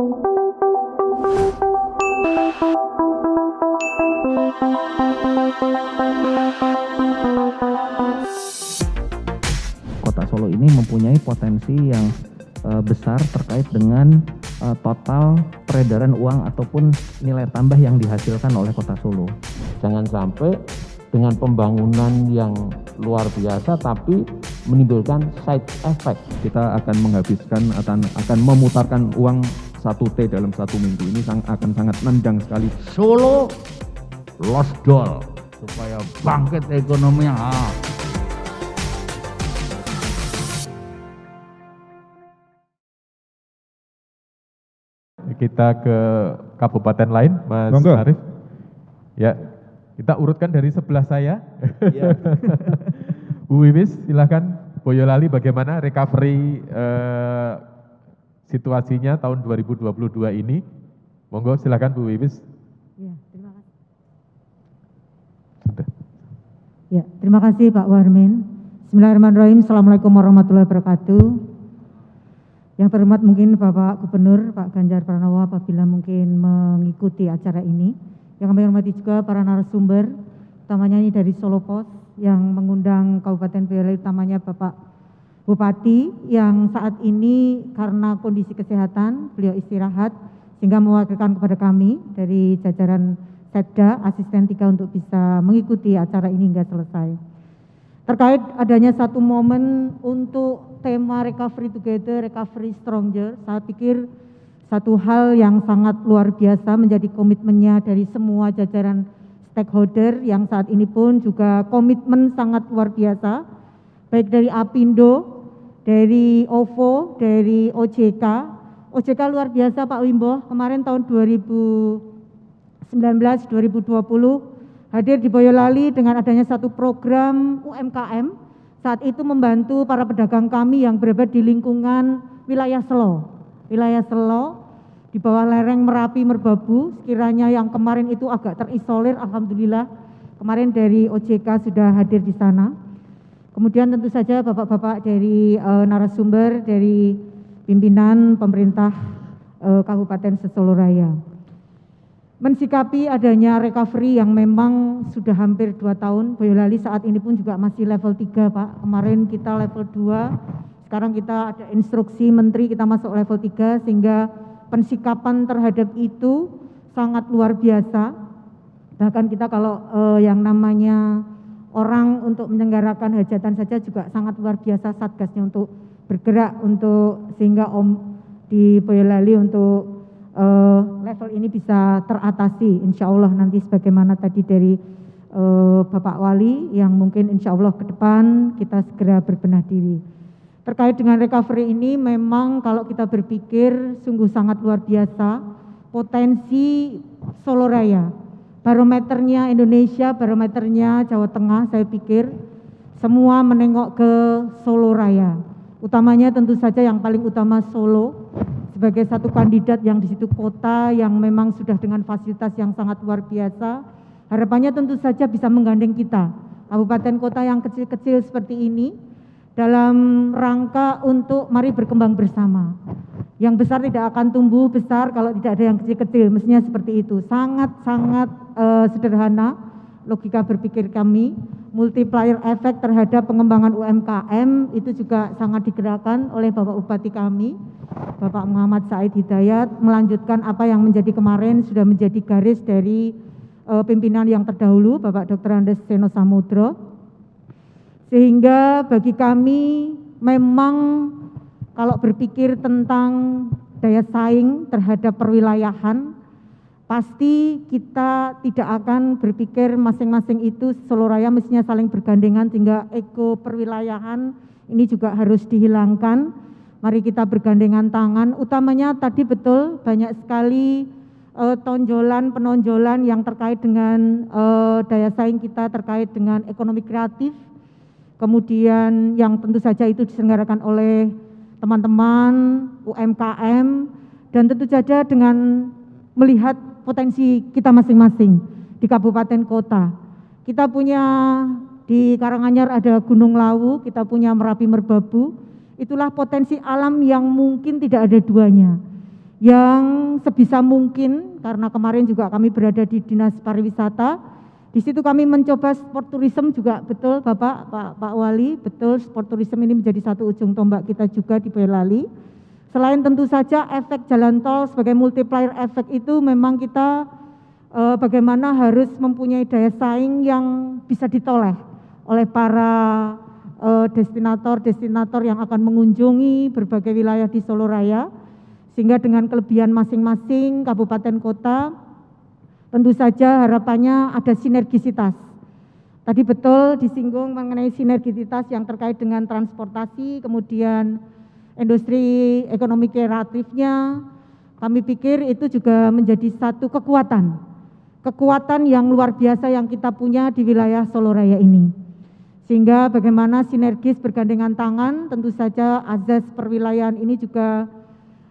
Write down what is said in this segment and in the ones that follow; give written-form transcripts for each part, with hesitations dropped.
Kota Solo ini mempunyai potensi yang besar terkait dengan total peredaran uang ataupun nilai tambah yang dihasilkan oleh Kota Solo. Jangan sampai dengan pembangunan yang luar biasa tapi menimbulkan side effect. Kita akan menghabiskan, akan memutarkan uang 1T dalam 1 minggu. Ini akan sangat nendang sekali. Solo lost doll supaya bangkit ekonominya. Kita ke kabupaten lain, Mas Monggo. Arief. Ya, kita urutkan dari sebelah saya. Ya. Bu Wiwis, silakan. Boyolali bagaimana recovery situasinya tahun 2022 ini? Monggo, silakan Bu Wiwis. Ya, terima kasih. Sudah. Ya, terima kasih Pak Warmin. Bismillahirrahmanirrahim. Assalamualaikum warahmatullahi wabarakatuh. Yang terhormat mungkin Bapak Gubernur, Pak Ganjar Pranowo apabila mungkin mengikuti acara ini. Yang kami hormati juga para narasumber, utamanya ini dari Solo Pos yang mengundang Kabupaten Boyolali, utamanya Bapak Bupati yang saat ini karena kondisi kesehatan beliau istirahat sehingga mewakilkan kepada kami dari jajaran Setda Asisten 3 untuk bisa mengikuti acara ini hingga selesai. Terkait adanya satu momen untuk tema Recovery Together, Recovery Stronger, saya pikir satu hal yang sangat luar biasa menjadi komitmennya dari semua jajaran stakeholder yang saat ini pun juga komitmen sangat luar biasa, baik dari Apindo, dari OVO, dari OJK. OJK luar biasa Pak Wimbo, kemarin tahun 2019-2020 hadir di Boyolali dengan adanya satu program UMKM, saat itu membantu para pedagang kami yang berada di lingkungan wilayah Selo. Wilayah Selo di bawah lereng Merapi Merbabu, sekiranya yang kemarin itu agak terisolir, alhamdulillah kemarin dari OJK sudah hadir di sana. Kemudian tentu saja bapak-bapak dari narasumber dari pimpinan pemerintah Kabupaten Sesoloraya. Mensikapi adanya recovery yang memang sudah hampir 2 tahun, Boyolali saat ini pun juga masih level 3 Pak. Kemarin kita level 2, sekarang kita ada instruksi menteri kita masuk level 3 sehingga pensikapan terhadap itu sangat luar biasa. Bahkan kita kalau yang namanya orang untuk menyelenggarakan hajatan saja juga sangat luar biasa satgasnya untuk bergerak untuk sehingga di Boyolali untuk level ini bisa teratasi insya Allah nanti sebagaimana tadi dari Bapak Wali yang mungkin insya Allah ke depan kita segera berbenah diri. Terkait dengan recovery ini memang kalau kita berpikir sungguh sangat luar biasa potensi Solo Raya, barometernya Indonesia, barometernya Jawa Tengah, saya pikir semua menengok ke Solo Raya. Utamanya tentu saja yang paling utama Solo sebagai satu kandidat yang di situ kota yang memang sudah dengan fasilitas yang sangat luar biasa. Harapannya tentu saja bisa menggandeng kita, kabupaten kota yang kecil-kecil seperti ini, dalam rangka untuk mari berkembang bersama. Yang besar tidak akan tumbuh besar kalau tidak ada yang kecil-kecil, mestinya seperti itu. Sangat-sangat sederhana logika berpikir kami. Multiplier efek terhadap pengembangan UMKM itu juga sangat digerakkan oleh Bapak Bupati kami, Bapak Muhammad Said Hidayat, melanjutkan apa yang menjadi kemarin sudah menjadi garis dari pimpinan yang terdahulu, Bapak Dr. Andes Seno Samudro. Sehingga bagi kami memang kalau berpikir tentang daya saing terhadap perwilayahan, pasti kita tidak akan berpikir masing-masing itu Solo Raya mestinya saling bergandengan sehingga ego perwilayahan ini juga harus dihilangkan. Mari kita bergandengan tangan, utamanya tadi betul banyak sekali penonjolan yang terkait dengan daya saing kita terkait dengan ekonomi kreatif, kemudian yang tentu saja itu diselenggarakan oleh teman-teman UMKM dan tentu saja dengan melihat potensi kita masing-masing di kabupaten kota. Kita punya di Karanganyar ada Gunung Lawu, kita punya Merapi Merbabu, itulah potensi alam yang mungkin tidak ada duanya. yang sebisa mungkin, karena kemarin juga kami berada di Dinas Pariwisata, di situ kami mencoba sport tourism juga, betul Pak Wali, betul sport tourism ini menjadi satu ujung tombak kita juga di Boyolali. Selain tentu saja efek jalan tol sebagai multiplier efek itu memang kita bagaimana harus mempunyai daya saing yang bisa ditoleh oleh para destinator yang akan mengunjungi berbagai wilayah di Solo Raya, sehingga dengan kelebihan masing-masing kabupaten kota tentu saja harapannya ada sinergisitas. Tadi betul disinggung mengenai sinergisitas yang terkait dengan transportasi, kemudian industri ekonomi kreatifnya. Kami pikir itu juga menjadi satu kekuatan yang luar biasa yang kita punya di wilayah Solo Raya ini. Sehingga bagaimana sinergis bergandengan tangan, tentu saja azas perwilayahan ini juga,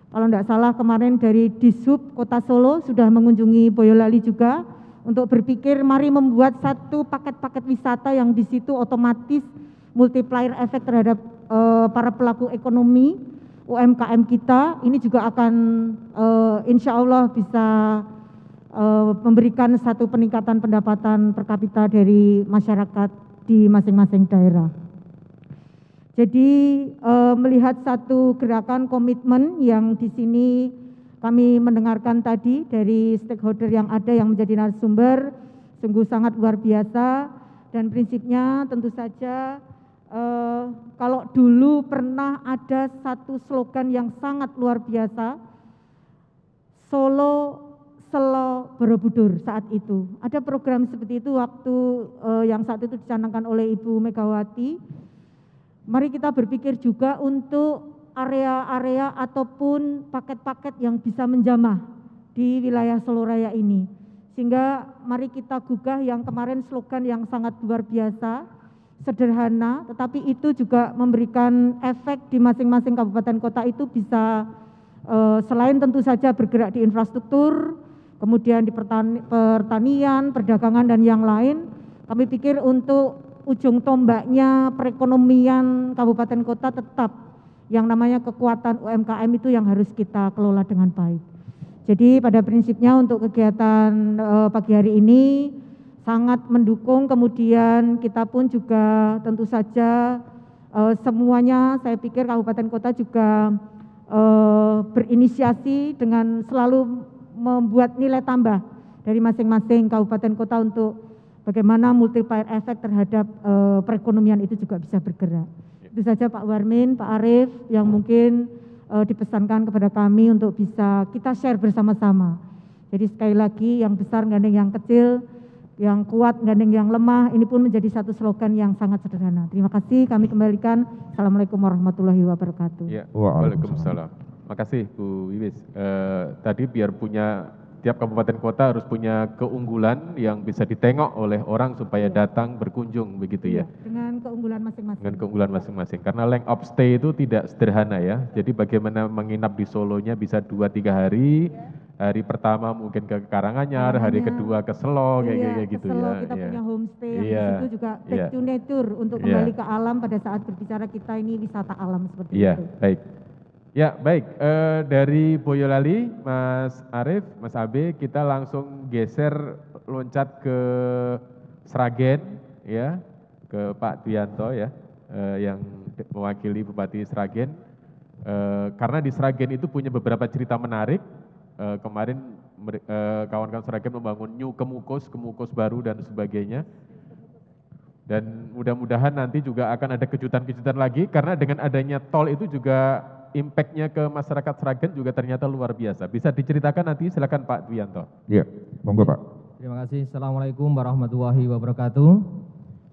kalau tidak salah kemarin dari Dishub Kota Solo sudah mengunjungi Boyolali juga untuk berpikir mari membuat satu paket-paket wisata yang di situ otomatis multiplier efek terhadap para pelaku ekonomi UMKM kita. Ini juga akan insya Allah bisa memberikan satu peningkatan pendapatan per kapita dari masyarakat di masing-masing daerah. Jadi melihat satu gerakan komitmen yang di sini kami mendengarkan tadi dari stakeholder yang ada yang menjadi narasumber, sungguh sangat luar biasa, dan prinsipnya tentu saja kalau dulu pernah ada satu slogan yang sangat luar biasa, Solo Selo Borobudur saat itu. Ada program seperti itu waktu yang saat itu dicanangkan oleh Ibu Megawati. Mari kita berpikir juga untuk area-area ataupun paket-paket yang bisa menjamah di wilayah Solo Raya ini. Sehingga mari kita gugah yang kemarin slogan yang sangat luar biasa, sederhana, tetapi itu juga memberikan efek di masing-masing kabupaten kota itu bisa selain tentu saja bergerak di infrastruktur, kemudian di pertanian, perdagangan, dan yang lain. Kami pikir untuk ujung tombaknya perekonomian kabupaten kota tetap yang namanya kekuatan UMKM itu yang harus kita kelola dengan baik. Jadi pada prinsipnya untuk kegiatan pagi hari ini sangat mendukung, kemudian kita pun juga tentu saja semuanya saya pikir kabupaten kota juga berinisiasi dengan selalu membuat nilai tambah dari masing-masing kabupaten kota untuk bagaimana multiplier efek terhadap perekonomian itu juga bisa bergerak. Itu saja Pak Warmin, Pak Arief yang mungkin dipesankan kepada kami untuk bisa kita share bersama-sama. Jadi sekali lagi yang besar gandeng yang kecil, yang kuat gandeng yang lemah, ini pun menjadi satu slogan yang sangat sederhana. Terima kasih, kami kembalikan. Assalamualaikum warahmatullahi wabarakatuh. Ya, waalaikumsalam. Makasih Bu Wiwis. Tadi biar punya tiap kabupaten kota harus punya keunggulan yang bisa ditengok oleh orang supaya datang berkunjung begitu ya. Dengan keunggulan masing-masing. Dengan keunggulan masing-masing. Karena length of stay itu tidak sederhana ya. Jadi bagaimana menginap di Solonya bisa 2-3 hari. Hari pertama mungkin ke Karanganyar, hari kedua ke Selo kayak gitu Selo, ya. kita punya homestay yang Iya. di situ juga back to nature untuk kembali ke alam pada saat berbicara kita ini wisata alam seperti itu. Iya, baik. Ya, baik. Dari Boyolali, Mas Arief, Mas Abe, kita langsung geser loncat ke Sragen, ya, ke Pak Dwianto ya, yang mewakili Bupati Sragen. Karena di Sragen itu punya beberapa cerita menarik. Kemarin kawan-kawan Sragen membangun New Kemukus baru dan sebagainya. Dan mudah-mudahan nanti juga akan ada kejutan-kejutan lagi, karena dengan adanya tol itu juga impact-nya ke masyarakat Sragen juga ternyata luar biasa. Bisa diceritakan nanti, silakan Pak Dwianto. Iya, monggo Pak. Terima kasih. Assalamualaikum warahmatullahi wabarakatuh.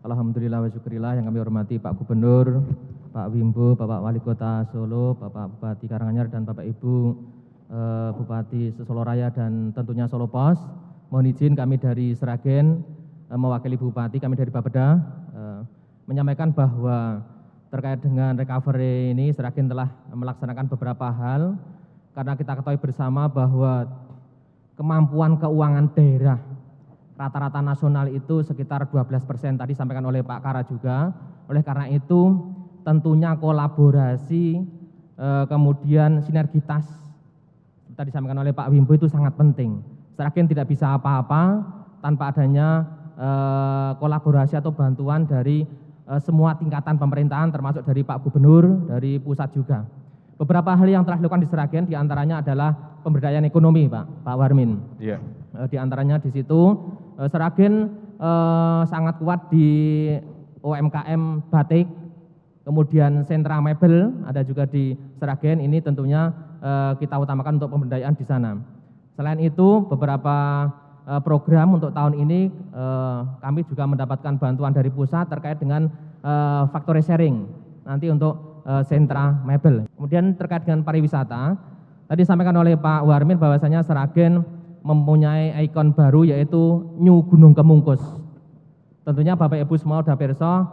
Alhamdulillah wa syukurillah yang kami hormati Pak Gubernur, Pak Wimbo, Bapak Wali Kota Solo, Bapak Bupati Karanganyar, dan Bapak Ibu Bupati Solo Raya dan tentunya Solo Pos. Mohon izin kami dari Sragen mewakili Bupati, kami dari Bapeda menyampaikan bahwa terkait dengan recovery ini Sragen telah melaksanakan beberapa hal, karena kita ketahui bersama bahwa kemampuan keuangan daerah rata-rata nasional itu sekitar 12%, tadi sampaikan oleh Pak Kara juga. Oleh karena itu tentunya kolaborasi kemudian sinergitas tadi disampaikan oleh Pak Wimbo itu sangat penting. Sragen tidak bisa apa-apa tanpa adanya kolaborasi atau bantuan dari semua tingkatan pemerintahan, termasuk dari Pak Gubernur, dari pusat juga. Beberapa hal yang telah dilakukan di Sragen diantaranya adalah pemberdayaan ekonomi, Pak Warmin. Iya. Di antaranya di situ Sragen sangat kuat di UMKM batik, kemudian sentra mebel ada juga di Sragen. Ini tentunya kita utamakan untuk pemberdayaan di sana. Selain itu beberapa program untuk tahun ini kami juga mendapatkan bantuan dari pusat terkait dengan factory sharing nanti untuk sentra mebel. Kemudian terkait dengan pariwisata, tadi disampaikan oleh Pak Warmin bahwasanya Sragen mempunyai ikon baru yaitu New Gunung Kemungkus. Tentunya Bapak Ibu semua sudah pirsa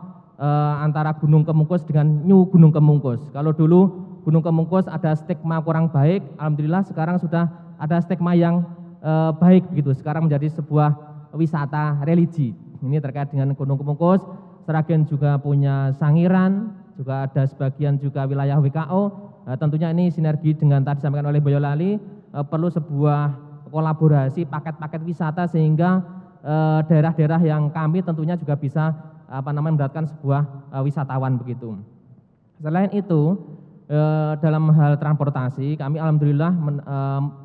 antara Gunung Kemungkus dengan New Gunung Kemungkus. Kalau dulu Gunung Kemungkus ada stigma kurang baik, alhamdulillah sekarang sudah ada stigma yang baik begitu. Sekarang menjadi sebuah wisata religi. Ini terkait dengan Gunung Kemungkus. Sragen juga punya Sangiran, juga ada sebagian juga wilayah WKO. Tentunya ini sinergi dengan tadi disampaikan oleh Boyolali, perlu sebuah kolaborasi paket-paket wisata sehingga daerah-daerah yang kami tentunya juga bisa mendapatkan sebuah wisatawan begitu. Selain itu dalam hal transportasi kami alhamdulillah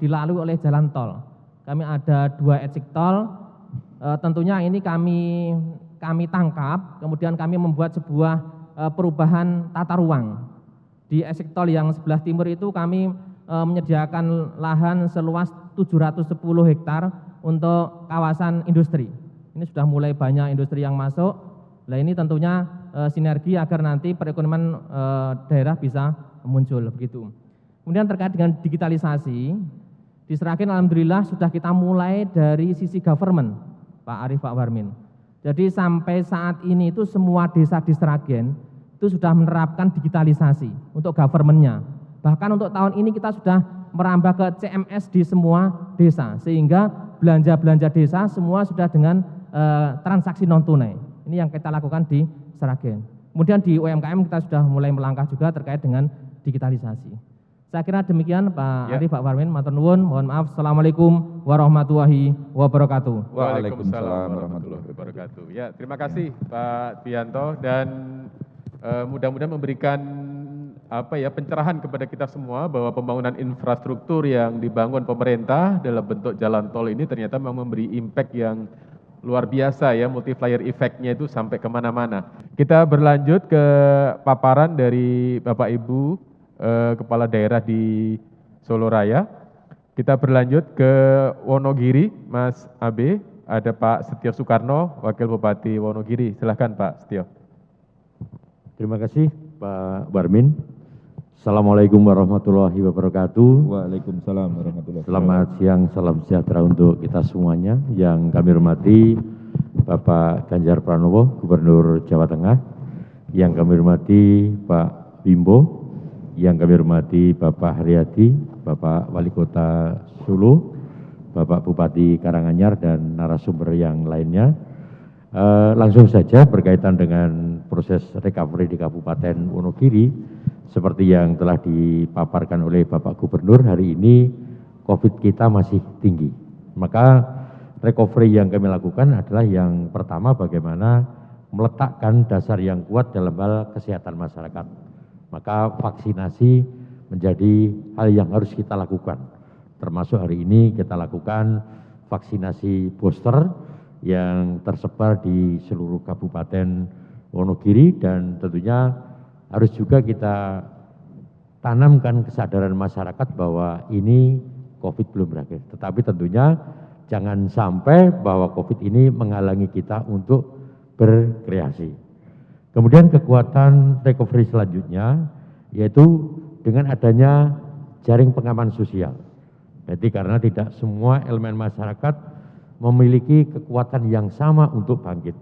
dilalui oleh jalan tol. Kami ada 2 exit tol. Tentunya ini kami tangkap, kemudian kami membuat sebuah perubahan tata ruang. Di exit tol yang sebelah timur itu kami menyediakan lahan seluas 710 hektar untuk kawasan industri. Ini sudah mulai banyak industri yang masuk. Nah ini tentunya sinergi agar nanti perekonomian daerah bisa muncul begitu. Kemudian terkait dengan digitalisasi, di Sragen alhamdulillah sudah kita mulai dari sisi government, Pak Arief, Pak Warmin. Jadi sampai saat ini itu semua desa di Sragen itu sudah menerapkan digitalisasi untuk government-nya. Bahkan untuk tahun ini kita sudah merambah ke CMS di semua desa, sehingga belanja-belanja desa semua sudah dengan transaksi non tunai. Ini yang kita lakukan di Sragen. Kemudian di UMKM kita sudah mulai melangkah juga terkait dengan digitalisasi. Saya kira demikian Pak Arief, Pak Warmin, matur nuwun, mohon maaf. Assalamualaikum warahmatullahi wabarakatuh. Waalaikumsalam warahmatullahi wabarakatuh. Ya, terima kasih Pak Pianto dan mudah-mudahan memberikan pencerahan kepada kita semua bahwa pembangunan infrastruktur yang dibangun pemerintah dalam bentuk jalan tol ini ternyata memang memberi impact yang luar biasa ya, multiplier effect-nya itu sampai kemana-mana. Kita berlanjut ke paparan dari Bapak Ibu Kepala Daerah di Solo Raya. Kita berlanjut ke Wonogiri, Mas Abe, ada Pak Setio Soekarno, Wakil Bupati Wonogiri. Silahkan Pak Setio. Terima kasih Pak Warmin. Assalamualaikum warahmatullahi wabarakatuh. Waalaikumsalam warahmatullahi wabarakatuh. Selamat siang, salam sejahtera untuk kita semuanya. Yang kami hormati Bapak Ganjar Pranowo, Gubernur Jawa Tengah. Yang kami hormati Pak Wimbo. Yang kami hormati Bapak Haryadi, Bapak Wali Kota Solo, Bapak Bupati Karanganyar, dan narasumber yang lainnya. Langsung saja berkaitan dengan proses recovery di Kabupaten Wonogiri, seperti yang telah dipaparkan oleh Bapak Gubernur, hari ini COVID kita masih tinggi. Maka recovery yang kami lakukan adalah yang pertama bagaimana meletakkan dasar yang kuat dalam hal kesehatan masyarakat. Maka vaksinasi menjadi hal yang harus kita lakukan. Termasuk hari ini kita lakukan vaksinasi booster yang tersebar di seluruh Kabupaten Wonogiri, dan tentunya harus juga kita tanamkan kesadaran masyarakat bahwa ini COVID belum berakhir. Tetapi tentunya jangan sampai bahwa COVID ini menghalangi kita untuk berkreasi. Kemudian kekuatan recovery selanjutnya yaitu dengan adanya jaring pengaman sosial. Jadi karena tidak semua elemen masyarakat memiliki kekuatan yang sama untuk bangkit,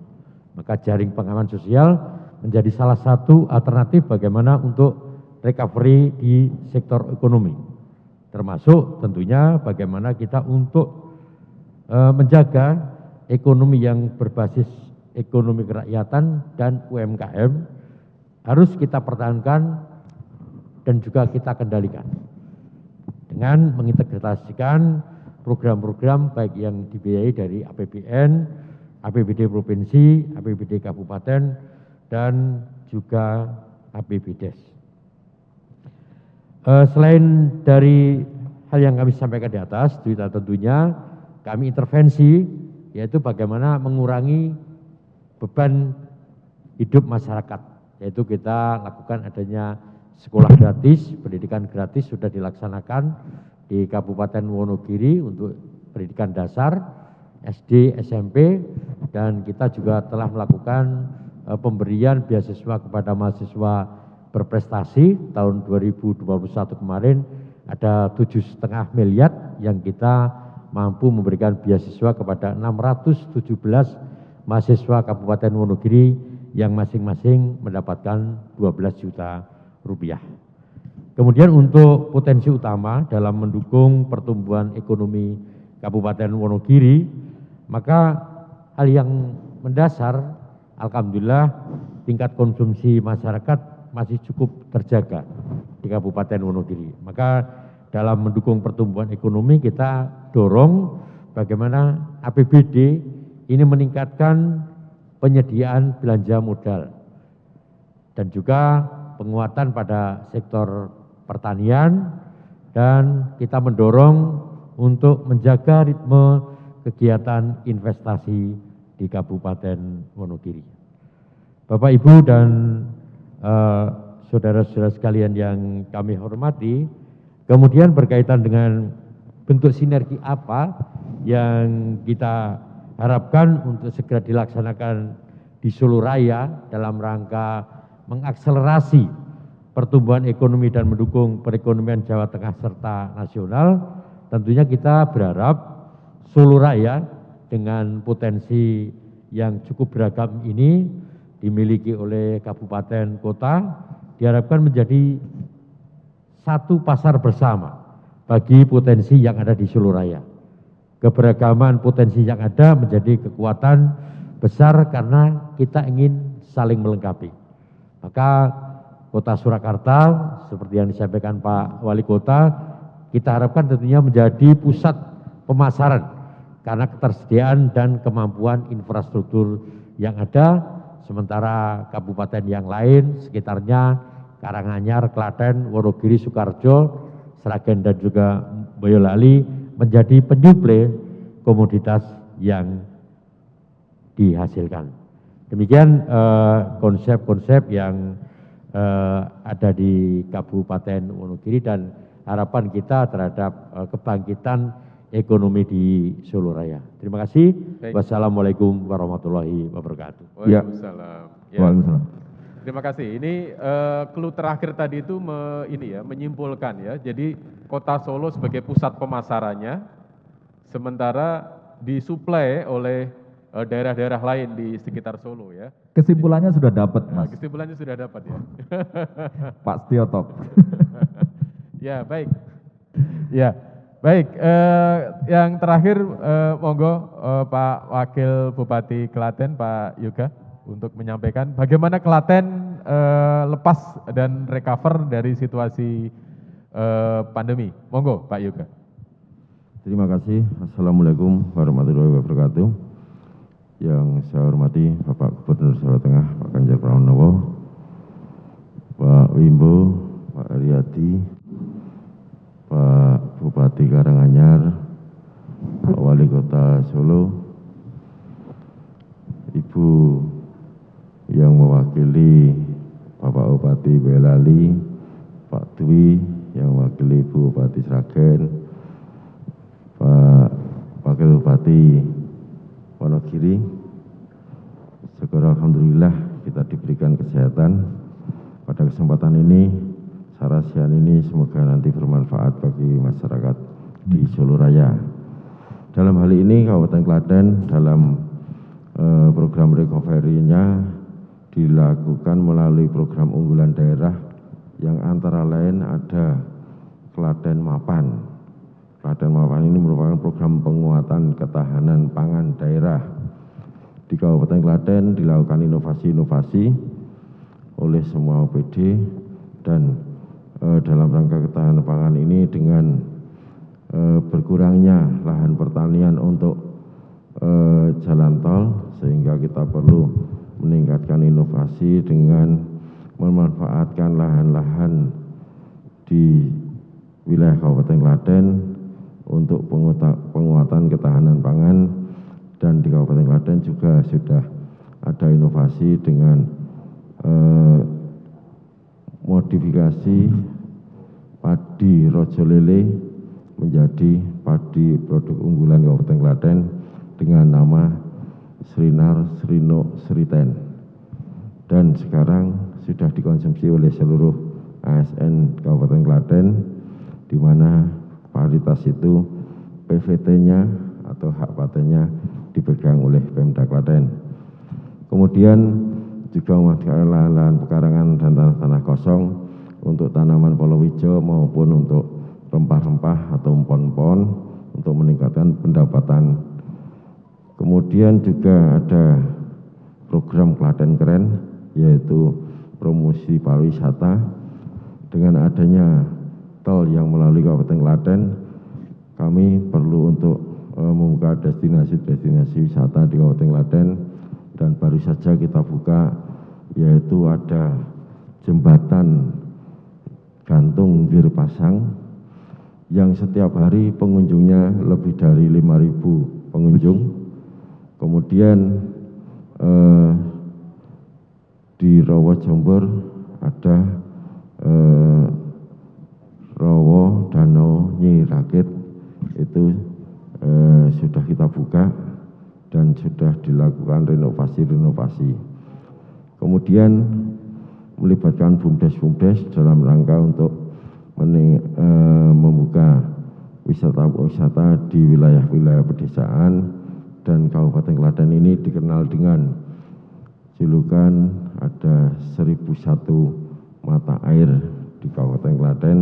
maka jaring pengaman sosial menjadi salah satu alternatif bagaimana untuk recovery di sektor ekonomi. Termasuk tentunya bagaimana kita untuk menjaga ekonomi yang berbasis ekonomi kerakyatan dan UMKM harus kita pertahankan dan juga kita kendalikan. dengan mengintegrasikan program-program baik yang dibiayai dari APBN, APBD Provinsi, APBD Kabupaten, dan juga APBDes. Selain dari hal yang kami sampaikan di atas, tentunya kami intervensi, yaitu bagaimana mengurangi beban hidup masyarakat, yaitu kita lakukan adanya sekolah gratis, pendidikan gratis sudah dilaksanakan di Kabupaten Wonogiri untuk pendidikan dasar, SD, SMP, dan kita juga telah melakukan pemberian beasiswa kepada mahasiswa berprestasi tahun 2021 kemarin ada 7,5 miliar yang kita mampu memberikan beasiswa kepada 617 mahasiswa Kabupaten Wonogiri yang masing-masing mendapatkan 12 juta rupiah. Kemudian untuk potensi utama dalam mendukung pertumbuhan ekonomi Kabupaten Wonogiri, maka hal yang mendasar, alhamdulillah tingkat konsumsi masyarakat masih cukup terjaga di Kabupaten Wonogiri. Maka dalam mendukung pertumbuhan ekonomi kita dorong bagaimana APBD ini meningkatkan penyediaan belanja modal dan juga penguatan pada sektor pertanian, dan kita mendorong untuk menjaga ritme kegiatan investasi di Kabupaten Wonogiri. Bapak, Ibu, dan saudara-saudara sekalian yang kami hormati, kemudian berkaitan dengan bentuk sinergi apa yang kita harapkan untuk segera dilaksanakan di Solo Raya dalam rangka mengakselerasi pertumbuhan ekonomi dan mendukung perekonomian Jawa Tengah serta nasional. Tentunya kita berharap Solo Raya dengan potensi yang cukup beragam ini dimiliki oleh kabupaten kota diharapkan menjadi satu pasar bersama bagi potensi yang ada di Solo Raya. Keberagaman potensi yang ada menjadi kekuatan besar karena kita ingin saling melengkapi. Maka Kota Surakarta, seperti yang disampaikan Pak Wali Kota, kita harapkan tentunya menjadi pusat pemasaran karena ketersediaan dan kemampuan infrastruktur yang ada, sementara kabupaten yang lain sekitarnya Karanganyar, Klaten, Wonogiri, Sukoharjo, Sragen dan juga Boyolali menjadi penyuplai komoditas yang dihasilkan. Demikian konsep-konsep yang ada di Kabupaten Wonogiri dan harapan kita terhadap kebangkitan ekonomi di Solo Raya. Terima kasih. Baik. Wassalamualaikum warahmatullahi wabarakatuh. Waalaikumsalam. Ya. Waalaikumsalam. Terima kasih. Ini clue terakhir tadi itu menyimpulkan ya. Jadi Kota Solo sebagai pusat pemasarannya, sementara disuplai oleh daerah-daerah lain di sekitar Solo ya. Kesimpulannya sudah dapat, Nah, Mas. kesimpulannya sudah dapat ya. Pak Setiotok. Ya baik. Ya baik. Yang terakhir monggo Pak Wakil Bupati Klaten Pak Yoga untuk menyampaikan bagaimana Klaten lepas dan recover dari situasi pandemi. Monggo Pak Yoga. Terima kasih. Assalamualaikum warahmatullahi wabarakatuh. Yang saya hormati Bapak Gubernur Jawa Tengah Pak Ganjar Pranowo, Pak Wimbo, Pak Aryadi, Pak Bupati Karanganyar, Pak Wali Kota Solo, Ibu yang mewakili Bapak Bupati Boyolali, Pak Dwi yang mewakili Ibu Bupati Sragen, Pak Wakil Bupati Wonogiri. Syukur alhamdulillah kita diberikan kesehatan. Pada kesempatan ini, sarasian ini semoga nanti bermanfaat bagi masyarakat di Solo Raya. Dalam hal ini Kabupaten Klaten dalam program recovery-nya dilakukan melalui program unggulan daerah yang antara lain ada Klaten Mapan. Klaten Mapan ini merupakan program penguatan ketahanan pangan daerah. Di Kabupaten Klaten dilakukan inovasi-inovasi oleh semua OPD dan dalam rangka ketahanan pangan ini dengan berkurangnya lahan pertanian untuk jalan tol, sehingga kita perlu meningkatkan inovasi dengan memanfaatkan lahan-lahan di wilayah Kabupaten Klaten untuk penguatan ketahanan pangan, dan di Kabupaten Klaten juga sudah ada inovasi dengan modifikasi padi rojo lele menjadi padi produk unggulan Kabupaten Klaten dengan nama Srinar Srino Sriten, dan sekarang sudah dikonsumsi oleh seluruh ASN Kabupaten Klaten, di mana paritas itu PVT-nya atau hak patennya dipegang oleh Pemda Klaten. Kemudian juga memanfaatkan lahan-lahan pekarangan dan tanah-tanah kosong untuk tanaman palawija maupun untuk rempah-rempah atau pohon-pohon untuk meningkatkan pendapatan. Kemudian juga ada program Klaten Keren, yaitu promosi pariwisata. Dengan adanya tol yang melalui Kabupaten Klaten, kami perlu untuk membuka destinasi-destinasi wisata di Kabupaten Klaten, dan baru saja kita buka, yaitu ada jembatan gantung Gir Pasang yang setiap hari pengunjungnya lebih dari 5.000 pengunjung. Kemudian di Rowo Jombor ada Rowo Danau Nyi Rakit, itu sudah kita buka dan sudah dilakukan renovasi. Kemudian melibatkan BUMDes dalam rangka untuk membuka wisata-wisata di wilayah-wilayah pedesaan, dan Kabupaten Klaten ini dikenal dengan julukan ada 1001 mata air di Kabupaten Klaten,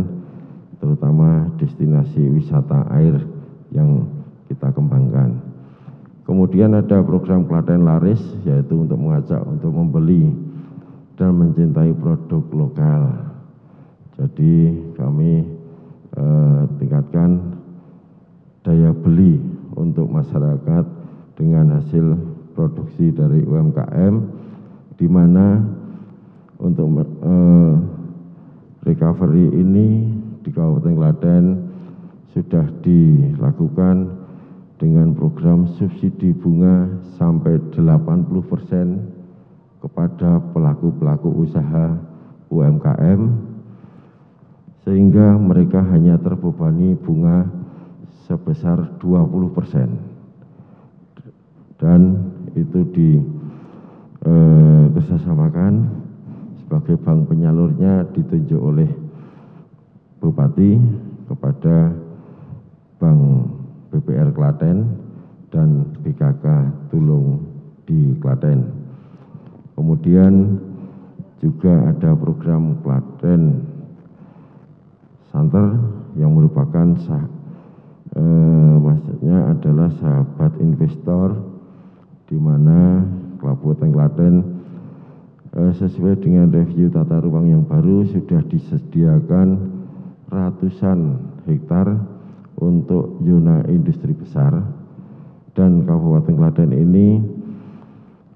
terutama destinasi wisata air yang kita kembangkan. Kemudian ada program Klaten Laris, yaitu untuk mengajak untuk membeli dan mencintai produk lokal. Jadi kami tingkatkan daya beli untuk masyarakat dengan hasil produksi dari UMKM, di mana untuk recovery ini di Kabupaten Klaten sudah dilakukan dengan program subsidi bunga sampai 80% kepada pelaku-pelaku usaha UMKM, sehingga mereka hanya terbebani bunga sebesar 20%, dan itu kerjasamakan sebagai bank penyalurnya ditunjuk oleh Bupati kepada Bank BPR Klaten dan BKK Tulung di Klaten. Kemudian juga ada program Klaten Santer yang merupakan maksudnya adalah sahabat investor, di mana Kabupaten Klaten sesuai dengan review tata ruang yang baru sudah disediakan ratusan hektar untuk zona industri besar, dan Kabupaten Klaten ini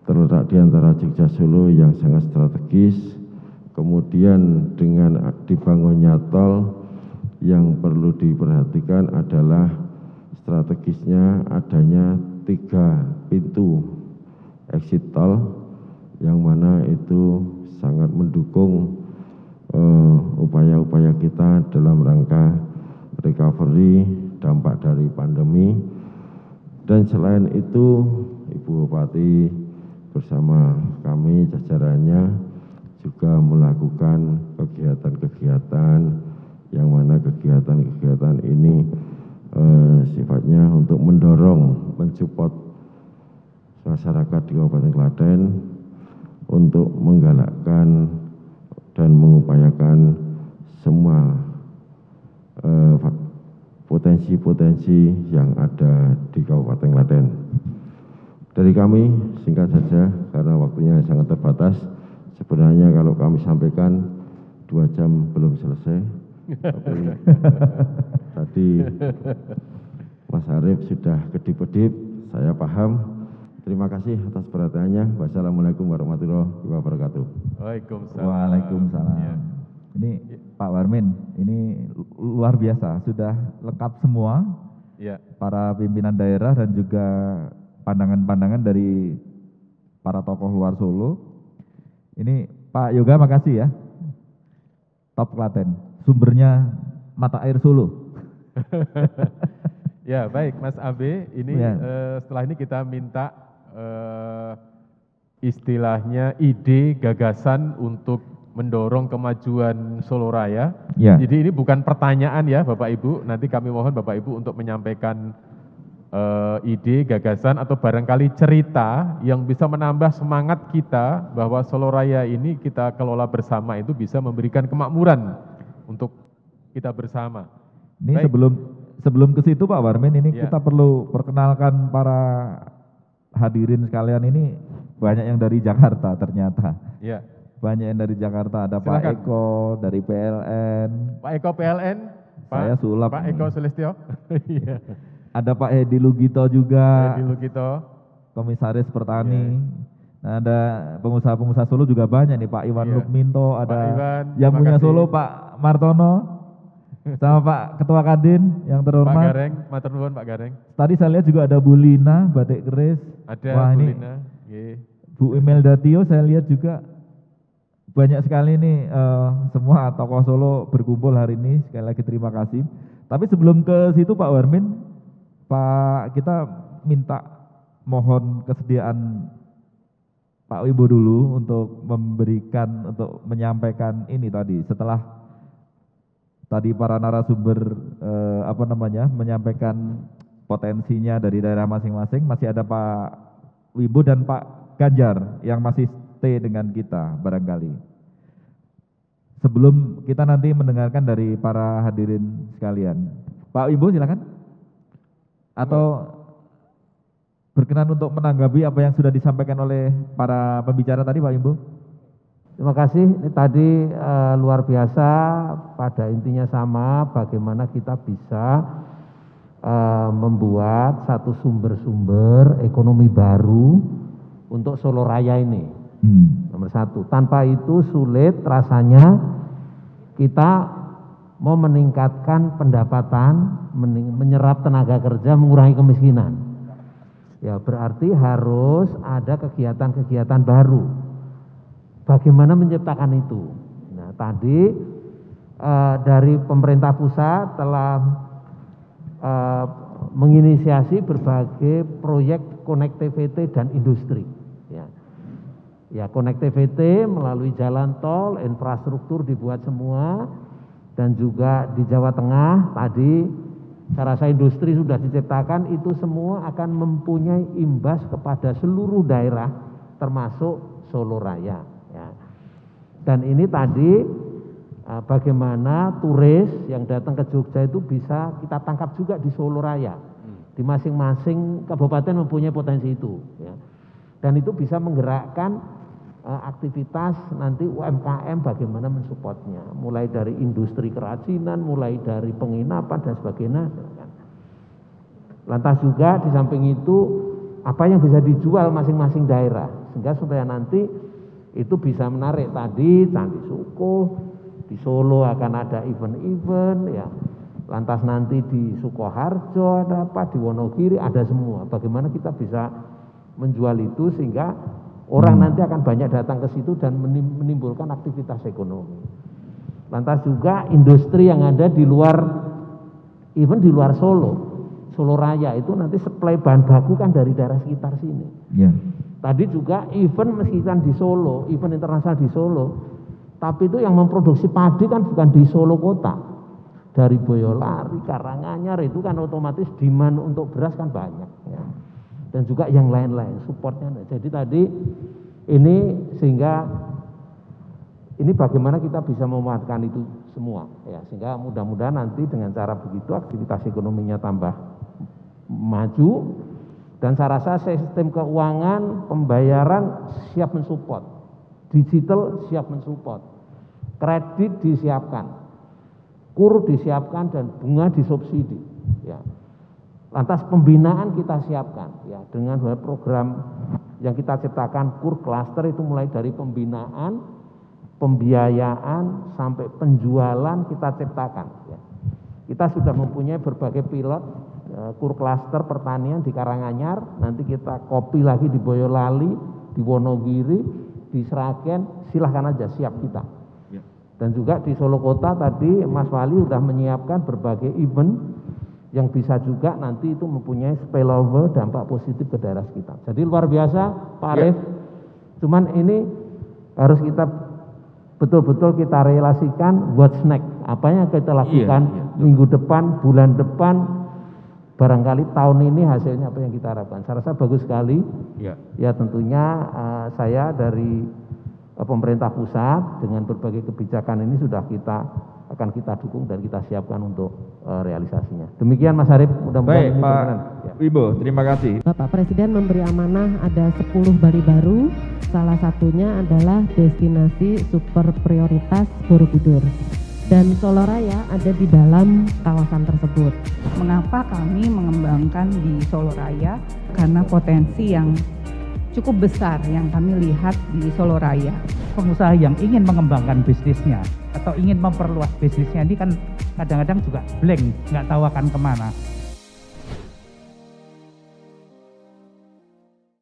terletak di antara Jogja Solo yang sangat strategis. Kemudian dengan dibangunnya tol, yang perlu diperhatikan adalah strategisnya adanya 3 pintu exit tol, yang mana itu sangat mendukung upaya-upaya kita dalam rangka recovery dampak dari pandemi. Dan selain itu, Ibu Bupati bersama kami jajarannya juga melakukan kegiatan-kegiatan, yang mana kegiatan-kegiatan ini sifatnya untuk mendorong, mensupport masyarakat di Kabupaten Klaten untuk menggalakkan dan mengupayakan semua potensi-potensi yang ada di Kabupaten Klaten. Dari kami, singkat saja karena waktunya sangat terbatas. Sebenarnya kalau kami sampaikan 2 jam belum selesai, Tapi tadi Mas Arief sudah kedip-kedip, saya paham. Terima kasih atas perhatiannya. Wassalamualaikum warahmatullahi wabarakatuh. Waalaikumsalam. Waalaikumsalam. Ya. Ini Pak Warmin, ini luar biasa, sudah lengkap semua Ya. para pimpinan daerah dan juga pandangan-pandangan dari para tokoh luar Solo. Ini Pak Yoga makasih ya, top Klaten, sumbernya mata air Solo. Ya, baik Mas Abe, ini Ya. Setelah ini kita minta istilahnya ide, gagasan untuk mendorong kemajuan Solo Raya. Ya. Jadi ini bukan pertanyaan ya Bapak Ibu, nanti kami mohon Bapak Ibu untuk menyampaikan ide, gagasan atau barangkali cerita yang bisa menambah semangat kita bahwa Solo Raya ini kita kelola bersama itu bisa memberikan kemakmuran untuk kita bersama. Ini Baik. sebelum ke situ Pak Warmin, ini Ya. kita perlu perkenalkan para hadirin sekalian, ini banyak yang dari Jakarta ternyata. Ya. Banyak yang dari Jakarta, ada Silakan. Pak Eko dari PLN, Pak Eko PLN, Saya sulap Pak nih. Eko Sulistyo. Iya. ada Pak Hedi Lugito juga, Dulu kita. Komisaris Pertani. Nah, ada pengusaha-pengusaha Solo juga banyak nih, Pak Iwan Iya. Lukminto, Pak ada Iwan, yang terima punya kasih. Solo Pak Martono, sama Pak Ketua Kadin yang Pak terhormat. Gareng, matur nuwun Pak Gareng. Tadi saya lihat juga ada Bu Lina, Batik Keris. Ada Wah, Bu ini Lina. Nggih. Bu Imelda Tio saya lihat juga banyak sekali nih semua tokoh Solo berkumpul hari ini. Sekali lagi terima kasih. Tapi sebelum ke situ Pak Warmin, kita minta mohon kesediaan Pak Wibo dulu untuk menyampaikan ini tadi. Setelah tadi para narasumber menyampaikan potensinya dari daerah masing-masing, masih ada Pak Wibo dan Pak Ganjar yang masih stay dengan kita barangkali. Sebelum kita nanti mendengarkan dari para hadirin sekalian. Pak Wibo silakan. Atau berkenan untuk menanggapi apa yang sudah disampaikan oleh para pembicara tadi Pak Wibo. Terima kasih. Ini tadi luar biasa, pada intinya sama, bagaimana kita bisa membuat satu sumber-sumber ekonomi baru untuk Solo Raya ini. Nomor satu. Tanpa itu sulit rasanya kita mau meningkatkan pendapatan, menyerap tenaga kerja, mengurangi kemiskinan. Ya berarti harus ada kegiatan-kegiatan baru. Bagaimana menciptakan itu? Nah tadi dari pemerintah pusat telah menginisiasi berbagai proyek connectivity dan industri. Ya connectivity melalui jalan tol, infrastruktur dibuat semua, dan juga di Jawa Tengah tadi saya rasa industri sudah diciptakan, itu semua akan mempunyai imbas kepada seluruh daerah termasuk Solo Raya. Ya. Dan ini tadi bagaimana turis yang datang ke Jogja itu bisa kita tangkap juga di Solo Raya. Di masing-masing kabupaten mempunyai potensi itu. Ya. Dan itu bisa menggerakkan aktivitas nanti UMKM bagaimana mensupportnya, mulai dari industri kerajinan, mulai dari penginapan dan sebagainya. Lantas juga di samping itu apa yang bisa dijual masing-masing daerah, sehingga supaya nanti itu bisa menarik. Tadi Candi Sukuh, di Solo akan ada event-event, ya. Lantas nanti di Sukoharjo ada apa, di Wonogiri ada semua. Bagaimana kita bisa menjual itu sehingga orang nanti akan banyak datang ke situ dan menimbulkan aktivitas ekonomi. Lantas juga industri yang ada di luar, even di luar Solo, Solo Raya itu nanti supply bahan baku kan dari daerah sekitar sini. Ya. Tadi juga event meskipun di Solo, event internasional di Solo, tapi itu yang memproduksi padi kan bukan di Solo kota. Dari Boyolali, Karanganyar itu kan otomatis demand untuk beras kan banyak. Ya. Dan juga yang lain-lain supportnya. Jadi tadi ini sehingga ini bagaimana kita bisa memanfaatkan itu semua ya, sehingga mudah-mudahan nanti dengan cara begitu aktivitas ekonominya tambah maju, dan saya rasa sistem keuangan pembayaran siap mensupport, digital siap mensupport, kredit disiapkan. KUR disiapkan dan bunga disubsidi. Ya. Lantas pembinaan kita siapkan ya dengan program yang kita ciptakan KUR Cluster itu mulai dari pembinaan, pembiayaan sampai penjualan kita ciptakan. Ya. Kita sudah mempunyai berbagai pilot KUR Cluster pertanian di Karanganyar, nanti kita copy lagi di Boyolali, di Wonogiri, di Sragen, silahkan aja siap kita. Dan juga di Solo Kota tadi Mas Wali sudah menyiapkan berbagai event yang bisa juga nanti itu mempunyai spillover dampak positif ke daerah sekitar. Jadi luar biasa Pak Arief, cuman ini harus kita betul-betul kita relasikan what's next, apa yang kita lakukan minggu depan, bulan depan, barangkali tahun ini hasilnya apa yang kita harapkan. Saya rasa bagus sekali. Ya tentunya saya dari pemerintah pusat dengan berbagai kebijakan ini sudah akan kita dukung dan kita siapkan untuk realisasinya. Demikian Mas Arief, mudah-mudahan ini berkenan. Pak Wimbo, terima kasih. Bapak Presiden memberi amanah ada 10 Bali baru, salah satunya adalah destinasi super prioritas Borobudur. Dan Solo Raya ada di dalam kawasan tersebut. Mengapa kami mengembangkan di Solo Raya? Karena potensi yang cukup besar yang kami lihat di Solo Raya. Pengusaha yang ingin mengembangkan bisnisnya atau ingin memperluas bisnisnya ini kan kadang-kadang juga blank, nggak tahu akan kemana.